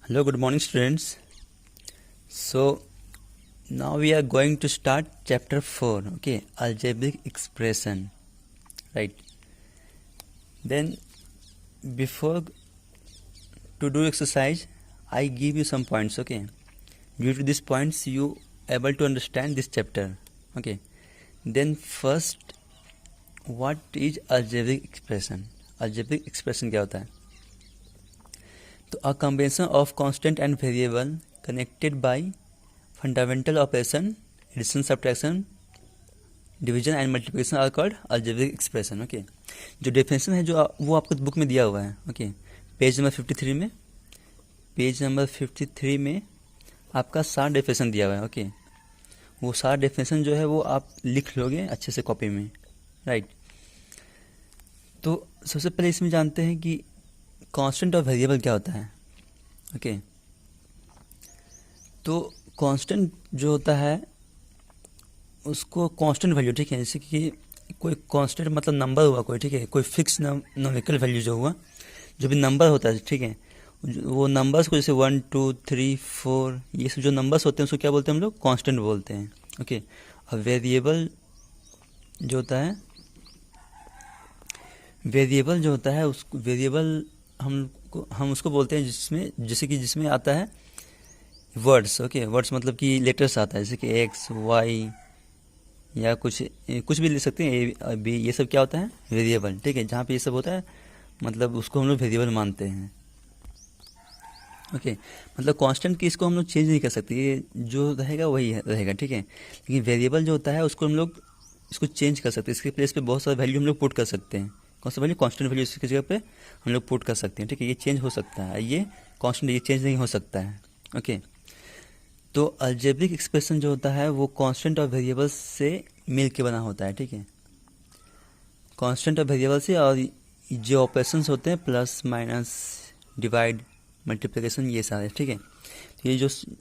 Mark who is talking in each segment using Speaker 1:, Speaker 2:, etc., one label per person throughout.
Speaker 1: Hello, good morning, students. So now we are going to start chapter 4, okay, algebraic expression, right? Then before to do exercise, I give you some points, okay? Due to these points, you able to understand this chapter, okay? Then first, what is algebraic expression? Algebraic expression क्या होता है? तो a combination of constant and variable connected by fundamental operation addition, subtraction, division and multiplication are called algebraic expression. Okay, जो definition है जो वो आपको book में दिया हुआ है. ओके, पेज नंबर 53 में आपका 7 डेफिनेशन दिया हुआ है. ओके, वो 7 डेफिनेशन जो है वो आप लिख लोगे अच्छे से कॉपी में, राइट. तो सबसे पहले इसमें जानते हैं कि कांस्टेंट और वेरिएबल क्या होता है. ओके, तो कांस्टेंट जो होता है उसको कांस्टेंट वैल्यू, ठीक है, जैसे कि कोई कांस्टेंट मतलब नंबर हुआ कोई, ठीक है, कोई फिक्स न्यूमेरिकल वैल्यू जो हुआ, जो भी नंबर होता है, ठीक है, वो नंबर्स को जैसे 1 2 3 4 ये सब जो नंबर्स होते हैं उसको क्या बोलते हैं हम लोग, कांस्टेंट बोलते हैं. ओके, और वेरिएबल जो होता है, वेरिएबल जो होता है उसको वेरिएबल हम उसको बोलते हैं जिसमें आता है वर्ड्स. ओके, वर्ड्स मतलब कि लेटर्स आता है, जैसे कि एक्स वाई या कुछ भी ले सकते हैं, ए बी, ये सब क्या होता है, वेरिएबल. ठीक है, जहाँ पे ये सब होता है मतलब उसको हम लोग वेरिएबल मानते हैं. ओके, मतलब कांस्टेंट की इसको हम लोग चेंज नहीं कर सकते, ये जो रहेगा वही रहेगा. ठीक है, लेकिन वेरिएबल जो होता है उसको हम लोग इसको चेंज कर सकते हैं. इसके प्लेस पे बहुत सारे वैल्यू हम लोग पुट कर सकते हैं. कौन सा वैल्यू, कांस्टेंट वैल्यू, इसकी जगह पे हम लोग पुट कर सकते हैं. ठीक है, ये चेंज हो सकता है, ये कांस्टेंट ये चेंज नहीं हो सकता है. ओके, तो अलजेब्रिक एक्सप्रेशन जो होता है वो कांस्टेंट और वेरिएबल से मिल के बना होता है. ठीक है, कांस्टेंट और वेरिएबल से, और जो ऑपरेशंस होते हैं प्लस माइनस डिवाइड मल्टीप्लिकेशन ये सारे. ठीक है, तो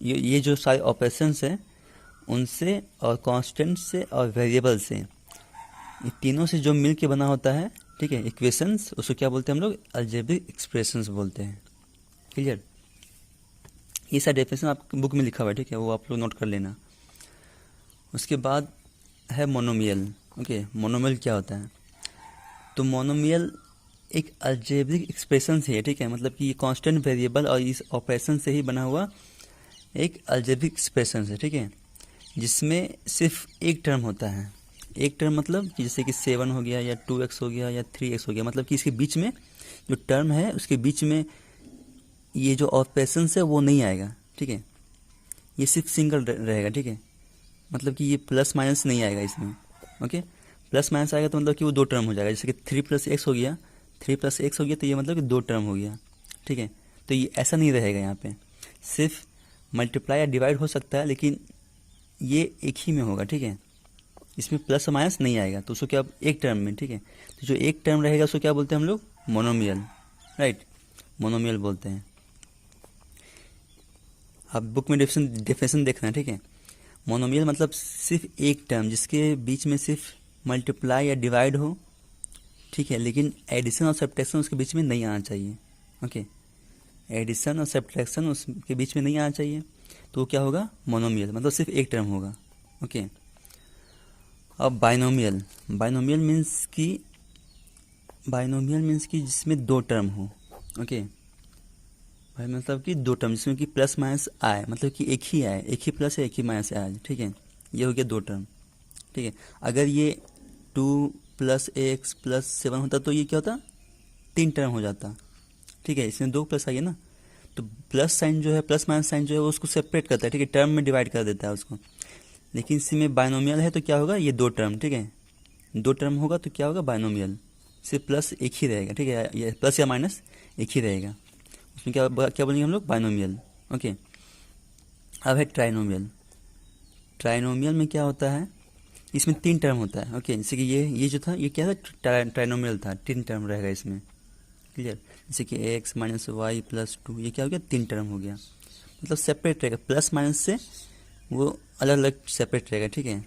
Speaker 1: ये जो सारे ऑपरेशंस हैं उनसे और कांस्टेंट से और वेरिएबल से, ये तीनों से जो मिल के बना होता है, ठीक है, इक्वेशंस, उसको क्या बोलते हैं हम लोग, अलजेब्रिक एक्सप्रेशंस बोलते हैं. क्लियर, ये सारा डेफिनेशन आपकी बुक में लिखा हुआ है. ठीक है, वो आप लोग नोट कर लेना. उसके बाद है मोनोमियल. ओके, मोनोमियल क्या होता है, तो मोनोमियल एक अलजेब्रिक एक्सप्रेशन से है. ठीक है, मतलब कि ये कांस्टेंट वेरिएबल और इस ऑपरेशन से ही बना हुआ एक अलजेब्रिक एक्सप्रेशन है. ठीक है, जिसमें सिर्फ एक टर्म होता है. एक टर्म मतलब जैसे कि 7 हो गया या 2x हो गया या 3x हो गया, मतलब कि इसके बीच में जो टर्म है उसके बीच में ये जो ऑपरेशन है वो नहीं आएगा. ठीक है, ये सिर्फ सिंगल रहेगा. ठीक है, मतलब कि ये प्लस माइनस नहीं आएगा इसमें. ओके, प्लस माइनस आएगा तो मतलब कि वो 2 टर्म हो जाएगा, जैसे कि 3 + x हो गया, 3 + x हो गया, तो ये मतलब कि 2 टर्म हो गया. ठीक है, तो ये ऐसा नहीं रहेगा, यहाँ पे सिर्फ मल्टीप्लाई या डिवाइड हो सकता है, लेकिन ये एक ही में होगा. ठीक है, इसमें प्लस माइनस नहीं आएगा, तो उसको क्या, एक टर्म में. ठीक है, तो जो एक टर्म रहेगा उसको क्या बोलते हैं हम लोग, मोनोमियल, राइट, मोनोमियल बोलते हैं. आप बुक में डेफिनेशन देखना. ठीक है, मोनोमियल मतलब सिर्फ एक टर्म जिसके बीच में सिर्फ मल्टीप्लाई या डिवाइड हो. ठीक है, लेकिन एडिशन और सब्ट्रैक्शन उसके बीच में नहीं आना चाहिए. ओके, एडिशन और सब्ट्रैक्शन उसके बीच में नहीं आना चाहिए, तो वो क्या होगा, मोनोमियल, मतलब सिर्फ एक टर्म होगा. ओके, अब बाइनोमियल. बाइनोमियल मीन्स कि जिसमें 2 टर्म हो. ओके, भाई मतलब कि 2 टर्म जिसमें कि प्लस माइनस आए, मतलब कि एक ही आए, एक ही प्लस है एक ही माइनस आए. ठीक है, ये हो गया 2 टर्म. ठीक है, अगर ये 2 + x + 7 होता तो ये क्या होता, 3 टर्म हो जाता. ठीक है, इसमें 2 प्लस आइए ना, तो प्लस साइन जो है, प्लस माइनस साइन जो है वो उसको सेपरेट करता है. ठीक है, टर्म में डिवाइड कर देता है उसको. लेकिन इसमें बाइनोमियल है तो क्या होगा, ये 2 टर्म. ठीक है, 2 टर्म होगा तो क्या होगा, बाइनोमियल, सिर्फ प्लस एक ही रहेगा. ठीक है, ये प्लस या माइनस एक ही रहेगा, उसमें क्या बोलेंगे हम लोग, बाइनोमियल. ओके, अब है ट्राइनोमियल. ट्राइनोमियल में क्या होता है, इसमें 3 टर्म होता है. ओके, जैसे कि ये जो था ये क्या था, ट्राइनोमियल था, 3 टर्म रहेगा इसमें. क्लियर, जैसे कि x - y + 2, ये क्या हो गया, 3 टर्म हो गया, मतलब सेपरेट रहेगा, प्लस माइनस से वो अलग अलग सेपरेट रहेगा. ठीक है,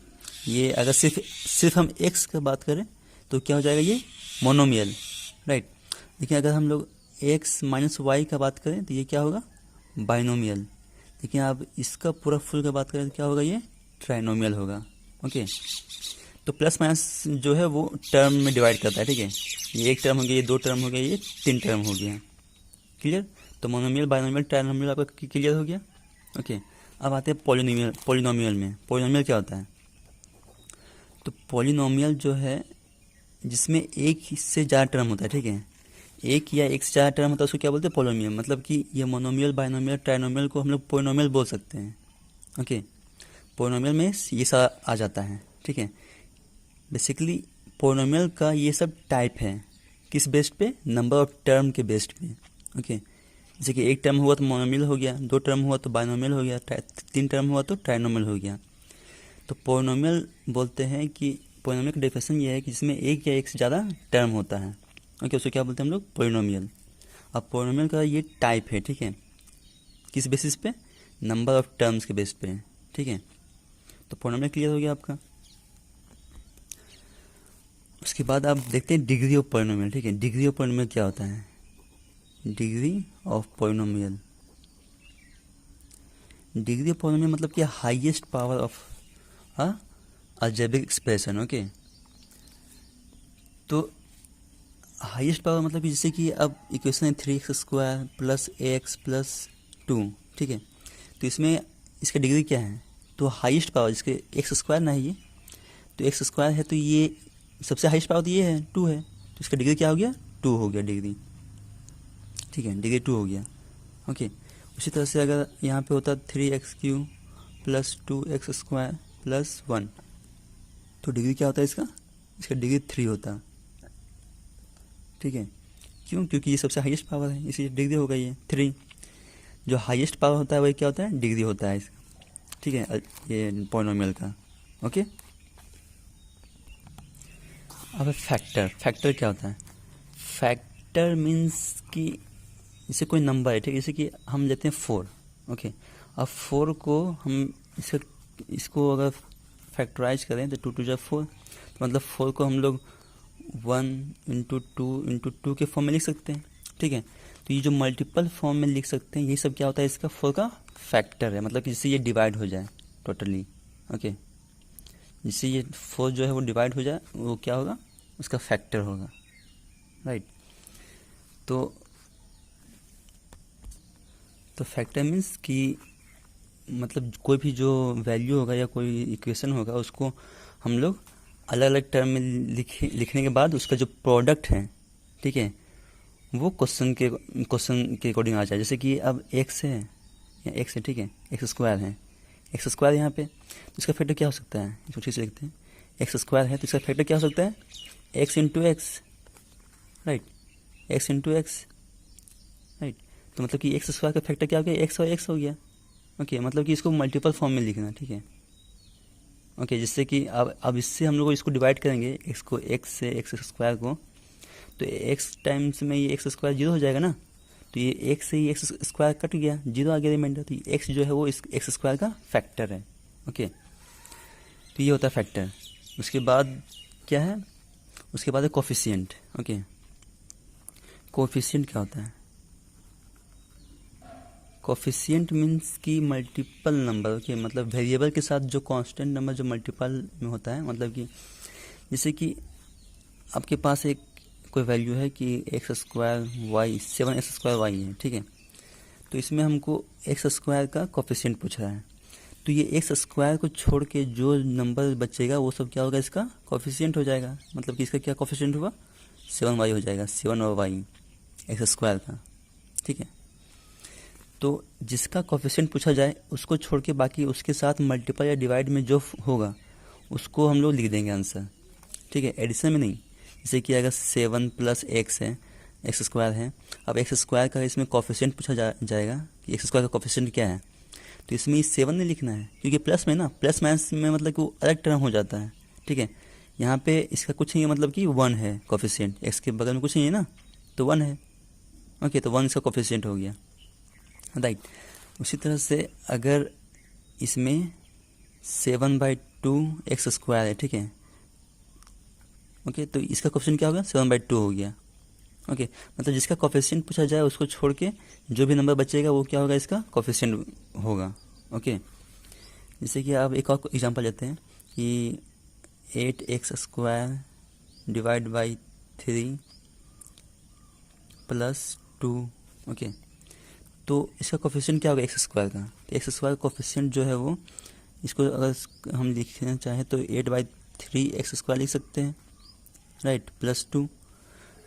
Speaker 1: ये अगर सिर्फ हम x का बात करें तो क्या हो जाएगा, ये मोनोमियल, राइट. लेकिन अगर हम लोग x - y का बात करें तो ये क्या होगा, बाइनोमियल। लेकिन आप इसका पूरा फुल का बात करें तो क्या होगा, ये ट्राइनोमियल होगा। ओके, तो प्लस माइनस जो है वो टर्म में डिवाइड करता है, ठीक है। ये एक टर्म हो गया, ये दो टर्म हो गया, ये तीन टर्म हो गया। क्लियर? तो मोनोमियल, बाइनोमियल, ट्राइनोमियल आपका क्लियर हो गया। ओके, अब आते हैं पॉलिनोमियल में। पॉलिनोमियल क्या होता है? तो पॉलिनोमियल जो है जिसमें एक से ज़्यादा टर्म होता है, ठीक है। एक या एक से ज़्यादा टर्म होता है उसको क्या बोलते हैं, पॉलिनोमियल। मतलब कि ये मोनोमियल, बाइनोमियल, ट्राइनोमियल को हम लोग पॉलिनोमियल बोल सकते हैं। ओके, पॉलिनोमियल में ये सब आ जाता है, ठीक है। बेसिकली पॉलिनोमियल का ये सब टाइप है, किस बेस्ड पे? नंबर ऑफ टर्म के बेस्ड पे। ओके, जैसे कि एक टर्म हुआ तो मोनोमियल हो गया, दो टर्म हुआ तो बाइनोमियल हो गया, तीन टर्म हुआ तो ट्राइनोमियल हो गया। तो पॉलिनोमियल बोलते हैं कि पॉलिनोमियल का डेफिनेशन ये है कि जिसमें एक या एक से ज़्यादा टर्म होता है। ओके, उसको क्या बोलते हैं हम लोग? पॉलिनोमियल। अब पॉलिनोमियल का ये टाइप है, ठीक है, किस बेसिस पे? नंबर ऑफ टर्म्स के बेस पे, ठीक है। तो पॉलिनोमियल क्लियर हो गया आपका। उसके बाद आप देखते हैं डिग्री ऑफ पॉलिनोमियल, ठीक है। डिग्री ऑफ पॉलिनोमियल क्या होता है? Degree of polynomial, degree of polynomial मतलब कि highest power of algebraic expression. Okay, तो हाईएस्ट पावर मतलब कि जैसे कि अब इक्वेशन है 3x² प्लस ax प्लस 2, ठीक है। तो इसमें इसका डिग्री क्या है? तो हाईएस्ट पावर जिसके x² ना है ये, तो x² है तो ये सबसे हाईएस्ट पावर तो ये है 2 है, तो इसका डिग्री क्या हो गया? 2 हो गया डिग्री, ठीक है। डिग्री 2 हो गया। ओके, उसी तरह से अगर यहाँ पे होता 3x³ प्लस 2x² प्लस 1, तो डिग्री क्या होता है इसका? इसका डिग्री 3 होता, ठीक है। क्यों? क्योंकि ये सबसे हाईएस्ट पावर है, इसलिए डिग्री होगा ये 3। जो हाईएस्ट पावर होता है वही क्या होता है? डिग्री होता है इसका, ठीक है, ये पॉलिनोमियल का। ओके, अब फैक्टर। फैक्टर क्या होता है? फैक्टर मीन्स कि जैसे कोई नंबर है, ठीक है, जैसे कि हम लेते हैं 4। ओके, अब 4 को हम इसको अगर फैक्टराइज करें तो 2 2 4, तो मतलब 4 को हम लोग 1 × 2 के फॉर्म में लिख सकते हैं, ठीक है। तो ये जो मल्टीपल फॉर्म में लिख सकते हैं ये सब क्या होता है? इसका 4 का फैक्टर है, मतलब कि जिससे ये डिवाइड हो जाए टोटली। ओके, जिससे ये 4 जो है वो डिवाइड हो जाए, वो क्या होगा? उसका फैक्टर होगा, राइट। तो फैक्टर मीन्स कि मतलब कोई भी जो वैल्यू होगा या कोई इक्वेशन होगा उसको हम लोग अलग अलग टर्म में लिखने के बाद उसका जो प्रोडक्ट है, ठीक है, वो क्वेश्चन के अकॉर्डिंग आ जाए। जैसे कि अब x है या x है, ठीक है, x² है, x² यहाँ पे, तो इसका फैक्टर क्या हो सकता है? इसको ठीक से लिखते हैं, x² है तो इसका फैक्टर क्या हो सकता है? x × x, right, x × x, right. तो मतलब कि x² का फैक्टर क्या हो गया? x और x हो गया। ओके, मतलब कि इसको मल्टीपल फॉर्म में लिखना, ठीक है। ओके, जिससे कि अब इससे हम लोग इसको डिवाइड करेंगे x को, x से x² को, तो x टाइम्स में ये x² 0 हो जाएगा ना, तो ये x से ही x² कट गया, 0 आ गया रिमाइंडर, तो ये x जो है वो इस x² का फैक्टर है। ओके, तो ये होता है फैक्टर। उसके बाद क्या है? उसके बाद है कोफिशिएंट। ओके, कोफिशिएंट क्या होता है? कोफिशिएंट मीन्स कि मल्टीपल नंबर, ओके, मतलब वेरिएबल के साथ जो कांस्टेंट नंबर जो मल्टीपल में होता है, मतलब कि जैसे कि आपके पास एक कोई वैल्यू है कि x² y 7x² y है, ठीक है। तो इसमें हमको x² का कोफिशिएंट पूछ रहा है, तो ये x² को छोड़ के जो नंबर बचेगा वो सब क्या होगा? इसका कोफिशिएंट हो जाएगा। मतलब कि इसका क्या कोफिशिएंट हुआ? 7y हो जाएगा, 7 और y x² का, ठीक है। तो जिसका कोफिशिएंट पूछा जाए उसको छोड़ के बाकी उसके साथ मल्टीपल या डिवाइड में जो होगा उसको हम लोग लिख देंगे आंसर, ठीक है, एडिशन में नहीं। जैसे कि अगर 7 + x है, x² है, अब x² का इसमें कोफिशिएंट पूछा जाएगा कि x² का कोफिशिएंट क्या है, तो इसमें 7 नहीं लिखना है क्योंकि प्लस में ना, प्लस माइनस में मतलब कि वो अलग टर्म हो जाता है, ठीक है। यहाँ पे इसका कुछ नहीं है, मतलब कि 1 है कोफिशिएंट, x के बगल में कुछ नहीं है ना, तो 1 है। ओके, तो 1 इसका कोफिशिएंट हो गया, राइट। उसी तरह से अगर इसमें 7/2 x² है, ठीक है। ओके, तो इसका कोफिशिएंट क्या होगा? 7/2 हो गया। ओके, मतलब जिसका कोफिशिएंट पूछा जाए उसको छोड़ के जो भी नंबर बचेगा वो क्या होगा, इसका कोफिशिएंट होगा। ओके, जैसे कि आप एक और एग्जांपल लेते हैं कि 8x² divide by 3 plus 2। Okay, तो इसका कोफिशिएंट क्या होगा x² का, तो x² का कोफिशिएंट जो है वो, इसको अगर हम लिखना चाहें तो 8/3 x² लिख सकते हैं, राइट, प्लस 2।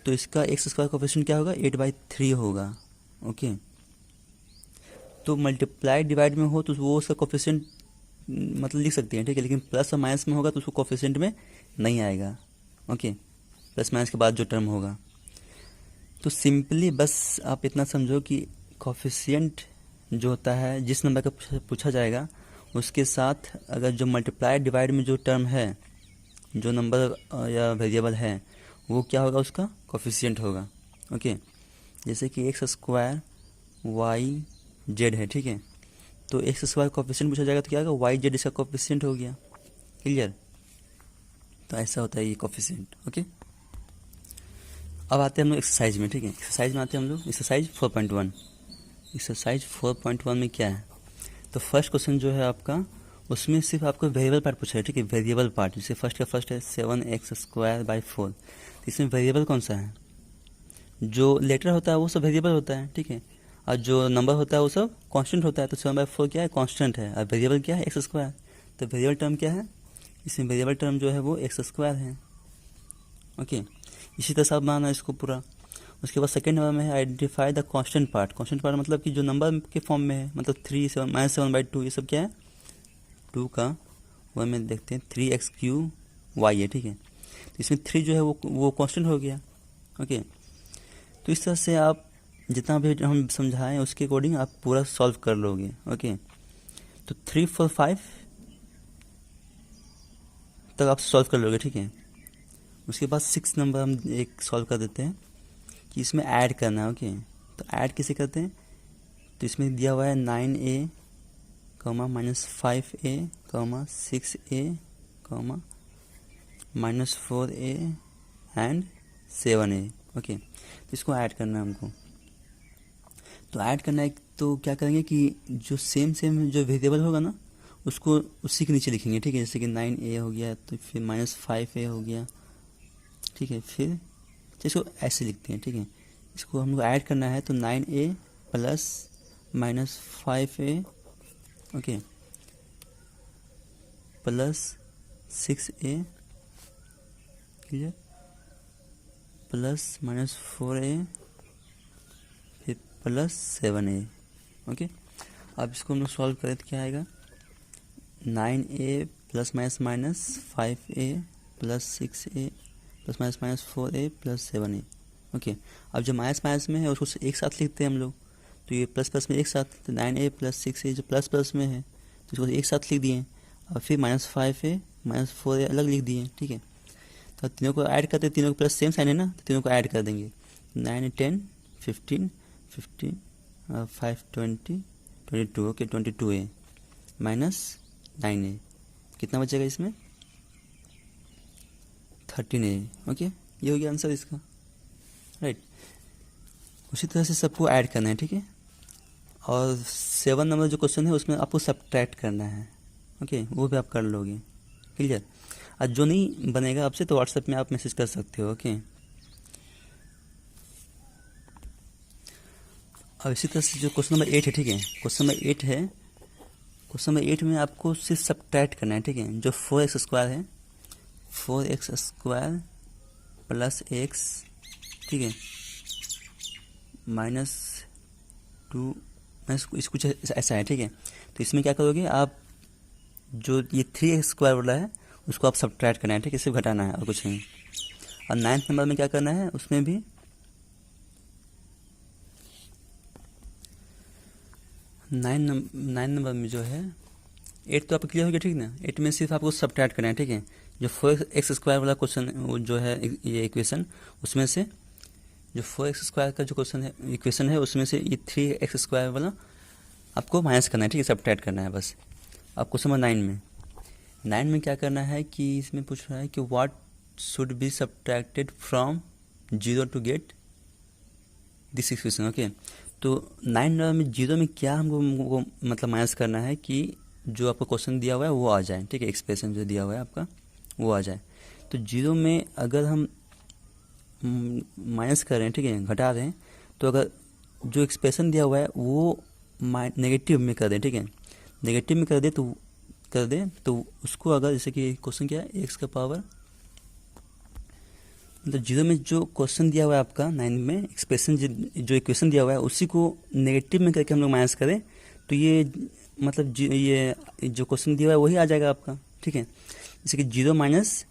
Speaker 1: तो इसका x² कोफिशिएंट क्या होगा, 8/3 होगा। ओके, तो मल्टीप्लाई डिवाइड में हो तो वो उसका कोफिशिएंट मतलब लिख सकते हैं, ठीक है, लेकिन प्लस और माइनस में होगा तो उसको कोफिशिएंट में नहीं आएगा। ओके, प्लस माइनस के बाद जो टर्म होगा, तो सिंपली बस आप इतना समझो कि कोफिशिएंट जो होता है जिस नंबर का पूछा जाएगा उसके साथ अगर जो मल्टीप्लाई डिवाइड में जो टर्म है, जो नंबर या वेरिएबल है, वो क्या होगा, उसका कोफिशिएंट होगा। ओके, जैसे कि x² y z है, ठीक है, तो x² कोफिशिएंट पूछा जाएगा तो क्या होगा, y z इसका कोफिशिएंट हो गया। क्लियर, तो ऐसा होता है ये कोफिशिएंट। ओके, अब आते हैं हम लोग एक्सरसाइज में, ठीक है, एक्सरसाइज में आते हैं हम लोग एक्सरसाइज 4.1। एक्सरसाइज 4.1 में क्या है, तो फर्स्ट क्वेश्चन जो है आपका, उसमें सिर्फ आपको वेरिएबल पार्ट पूछा है, ठीक है, वेरिएबल पार्ट। जैसे फर्स्ट का फर्स्ट है 7x²/4, तो इसमें वेरिएबल कौन सा है, जो लेटर होता है वो सब वेरिएबल होता है, ठीक है, और जो नंबर होता है वो सब कांस्टेंट होता है। तो 7/4 क्या है, कांस्टेंट है, और वेरिएबल क्या है, x²। तो वेरिएबल टर्म क्या है, इसमें वेरिएबल टर्म जो है वो x² है। ओके, इसी तरह से आप बनाना इसको पूरा। उसके बाद सेकंड नंबर में है identify the constant part. Constant part मतलब कि जो नंबर के फॉर्म में है, मतलब 3 7 -7/2, ये सब क्या है, 2 का वन में देखते हैं 3x³ है, ठीक है, तो इसमें 3 जो है वो कांस्टेंट हो गया। ओके, तो इस तरह से आप जितना भी हम समझाएं उसके अकॉर्डिंग आप पूरा सॉल्व कर लोगे। ओके, तो 3 4 5 तक आप सॉल्व कर लोगे, ठीक है। उसके बाद 6 नंबर हम एक सॉल्व कर देते हैं कि इसमें ऐड करना है। ओके, तो ऐड कैसे करते हैं, तो इसमें दिया हुआ है 9a, -5a, 6a, -4a and 7a। Okay, तो इसको ऐड करना है हमको। तो ऐड करना है तो क्या करेंगे कि जो सेम जो वेरिएबल होगा ना उसको उसी के नीचे लिखेंगे, ठीक है, जैसे कि 9a हो गया तो फिर -5a हो गया, ठीक है, फिर इसको ऐसे लिखते हैं, ठीक है, इसको हमको ऐड करना है तो 9a plus -5a, okay, plus 6a, clear, plus -4a, फिर प्लस 7a। ओके, अब इसको हम लोग सॉल्व करें तो क्या आएगा, 9a plus minus 5a plus 6a plus minus 4a plus 7a। Okay, अब जो माइनस माइनस में है उसको एक साथ लिखते हैं हम लोग, तो ये प्लस प्लस में एक साथ, तो 9a प्लस 6a जो प्लस प्लस में है तो इसको एक साथ लिख दिए, और फिर -5a -4a अलग लिख दिए, ठीक है। तो तीनों को ऐड करते हैं, तीनों को प्लस सेम साइन है ना, तो तीनों को ऐड कर देंगे, 9 10 15 15 5 20 22। ओके, 22a माइनस 9a, कितना बचेगा इसमें, 13a। ओके, ये हो गया आंसर इसका, राइट। उसी तरह से सबको ऐड करना है, ठीक है, और 7 नंबर जो क्वेश्चन है उसमें आपको सब्ट्रैक्ट करना है। ओके, वो भी आप कर लोगे, क्लियर। और जो नहीं बनेगा आपसे तो व्हाट्सएप में आप मैसेज कर सकते हो। ओके, और इसी तरह से जो क्वेश्चन नंबर 8 है, ठीक है, क्वेश्चन नंबर 8 है, क्वेश्चन नंबर 8 में आपको सिर्फ सब्ट्रैक्ट करना है, ठीक है, जो 4x² है, 4x² प्लस x, ठीक है, -2 इस कुछ ऐसा है, ठीक है। तो इसमें क्या करोगे आप, जो ये 3x² वाला है उसको आप सब्ट्रैक्ट करना है, ठीक है, सिर्फ घटाना है और कुछ नहीं। और 9th नंबर में क्या करना है, उसमें भी 9 नंबर में जो है 8 तो आपको क्लियर हो गया, ठीक ना। 8 में सिर्फ आपको सब्ट्रैक्ट करना है, ठीक है, जो 4x² वाला क्वेश्चन वो जो है ये इक्वेशन, उसमें से जो 4x² का जो क्वेश्चन है इक्वेशन है उसमें से ये 3x² वाला आपको माइनस करना है, ठीक है, सब्ट्रैक्ट करना है बस। अब क्वेश्चन नंबर 9 में क्या करना है कि इसमें पूछ रहा है कि what should be subtracted from 0 to get this equation. Okay, तो 9 नंबर में जीरो में क्या हमको मतलब माइनस करना है कि जो आपको क्वेश्चन दिया हुआ है वो आ जाए, ठीक है, एक्सप्रेशन जो दिया हुआ है आपका वो आ जाए। तो जीरो में अगर हम माइनस कर रहे हैं, ठीक है, घटा रहे हैं, तो अगर जो एक्सप्रेशन दिया हुआ है वो नेगेटिव में कर दें, ठीक है, नेगेटिव में कर दें तो उसको अगर जैसे कि क्वेश्चन क्या है, एक्स का पावर, मतलब जीरो में जो क्वेश्चन दिया हुआ है आपका 9 में एक्सप्रेशन जो इक्वेशन दिया हुआ है उसी को नेगेटिव में करके हम लोग माइनस करें तो ये मतलब ये जो क्वेश्चन दिया हुआ है वही आ जाएगा आपका, ठीक है। जैसे कि जीरो माइनस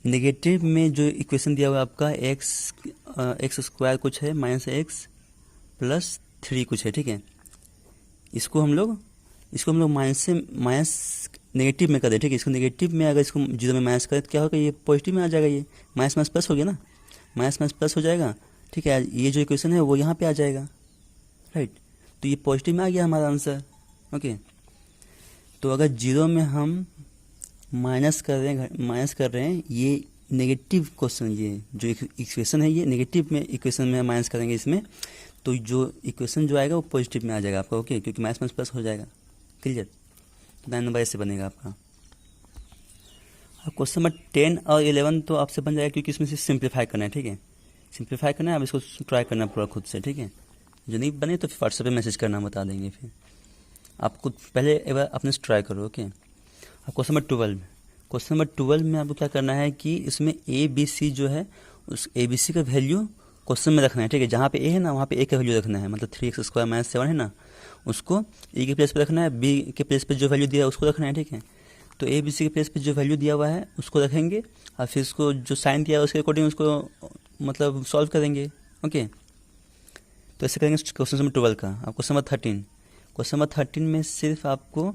Speaker 1: नेगेटिव में जो इक्वेशन दिया हुआ है आपका एक्स स्क्वायर कुछ है माइनस एक्स प्लस 3 कुछ है, ठीक है। इसको हम लोग माइनस नेगेटिव में कर दे, ठीक है। इसको नेगेटिव में अगर इसको जीरो में माइनस करें तो क्या होगा, ये पॉजिटिव में आ जाएगा, ये माइनस माइनस प्लस हो गया ना, माइनस माइनस प्लस हो जाएगा, ठीक है। ये जो इक्वेशन है वो यहाँ पे आ जाएगा, राइट। तो ये पॉजिटिव में आ गया हमारा आंसर। ओके, तो अगर जीरो में हम माइनस कर रहे हैं ये नेगेटिव क्वेश्चन, ये जो इक्वेशन है ये नेगेटिव में इक्वेशन में माइनस करेंगे इसमें, तो जो इक्वेशन जो आएगा वो पॉजिटिव में आ जाएगा आपका। ओके, क्योंकि माइनस माइनस प्लस हो जाएगा, क्लियर। 9 नंबर ऐसे बनेगा आपका। क्वेश्चन नंबर 10 और 11 तो आपसे बन जाएगा क्योंकि इसमें से सिंप्लीफाई करना है, ठीक है, सिंप्लीफाई करना है। अब इसको ट्राई करना पूरा खुद से, ठीक है। जो नहीं बने तो फिर व्हाट्सएप पे मैसेज करना, बता देंगे। फिर आप खुद पहले एक बार अपने से ट्राई करो। ओके, अब क्वेश्चन नंबर 12 में आपको क्या करना है कि इसमें ए बी सी जो है उस ए बी सी का वैल्यू क्वेश्चन में रखना है, ठीक है। जहाँ पे ए है ना वहाँ पे ए का वैल्यू रखना है, मतलब 3x स्क्वायर माइनस 7 है ना, उसको ए के प्लेस पे रखना है, बी के प्लेस पे जो वैल्यू दिया है उसको रखना है, ठीक है। तो ए बी सी के प्लेस पे जो वैल्यू दिया हुआ है उसको रखेंगे और फिर उसको जो साइन दिया है उसके अकॉर्डिंग उसको मतलब सॉल्व करेंगे। ओके, तो ऐसे करेंगे क्वेश्चन नंबर 12 का। अब क्वेश्चन नंबर 13 में सिर्फ आपको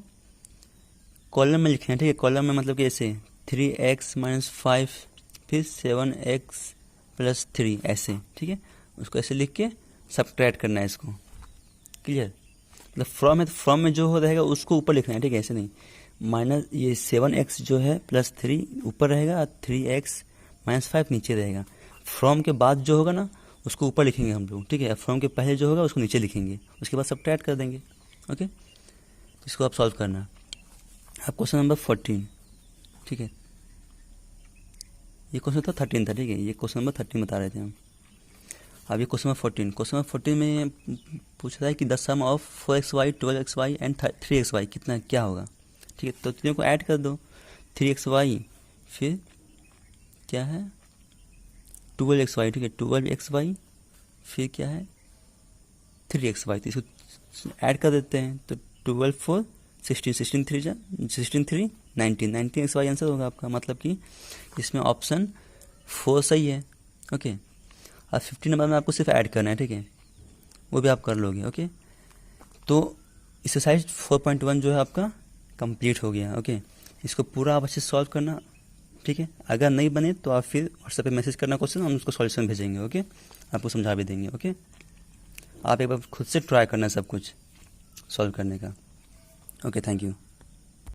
Speaker 1: कॉलम में लिखना है, ठीक है। कॉलम में मतलब कि ऐसे 3x माइनस 5 फिर 7x प्लस 3 ऐसे, ठीक है। उसको ऐसे लिख के सब्ट्रैक्ट करना है इसको, क्लियर। मतलब फ्रॉम में जो हो रहेगा उसको ऊपर लिखना है, ठीक है, ऐसे नहीं। माइनस ये 7x जो है प्लस 3 ऊपर रहेगा और 3x माइनस 5 नीचे रहेगा। फ्रॉम के बाद जो होगा ना उसको ऊपर लिखेंगे हम लोग, ठीक है। फ्रॉम के पहले जो होगा उसको नीचे लिखेंगे, उसके बाद सब्ट्रैक्ट कर देंगे। ओके, तो इसको आप सॉल्व करना। अब क्वेश्चन नंबर 14, ठीक है, ये क्वेश्चन था 13 था, ठीक है, ये क्वेश्चन नंबर 13 बता रहे थे हम। अब ये क्वेश्चन नंबर 14 में पूछ रहा है कि the some of 4xy 12xy and 3xy कितना क्या होगा, ठीक है। तो तीनों को ऐड कर दो, 3xy फिर क्या है 12xy, ठीक है, 12xy फिर क्या है 3xy। तो इसको ऐड कर देते हैं, तो 12 4 16 16 3 19 xy आंसर होगा आपका। मतलब कि इसमें ऑप्शन 4 सही है। ओके, और 15 नंबर में आपको सिर्फ ऐड करना है, ठीक है, वो भी आप कर लोगे। ओके, तो एक्सरसाइज 4.1 जो है आपका कंप्लीट हो गया। ओके, इसको पूरा आप अच्छे से सॉल्व करना, ठीक है। अगर नहीं बने तो आप फिर व्हाट्सएप पे मैसेज करना क्वेश्चन, हम उसको सॉल्यूशन भेजेंगे। ओके, आपको समझा भी देंगे। ओके, आप एक बार खुद से ट्राई करना सब कुछ सॉल्व करने का। Okay, thank you.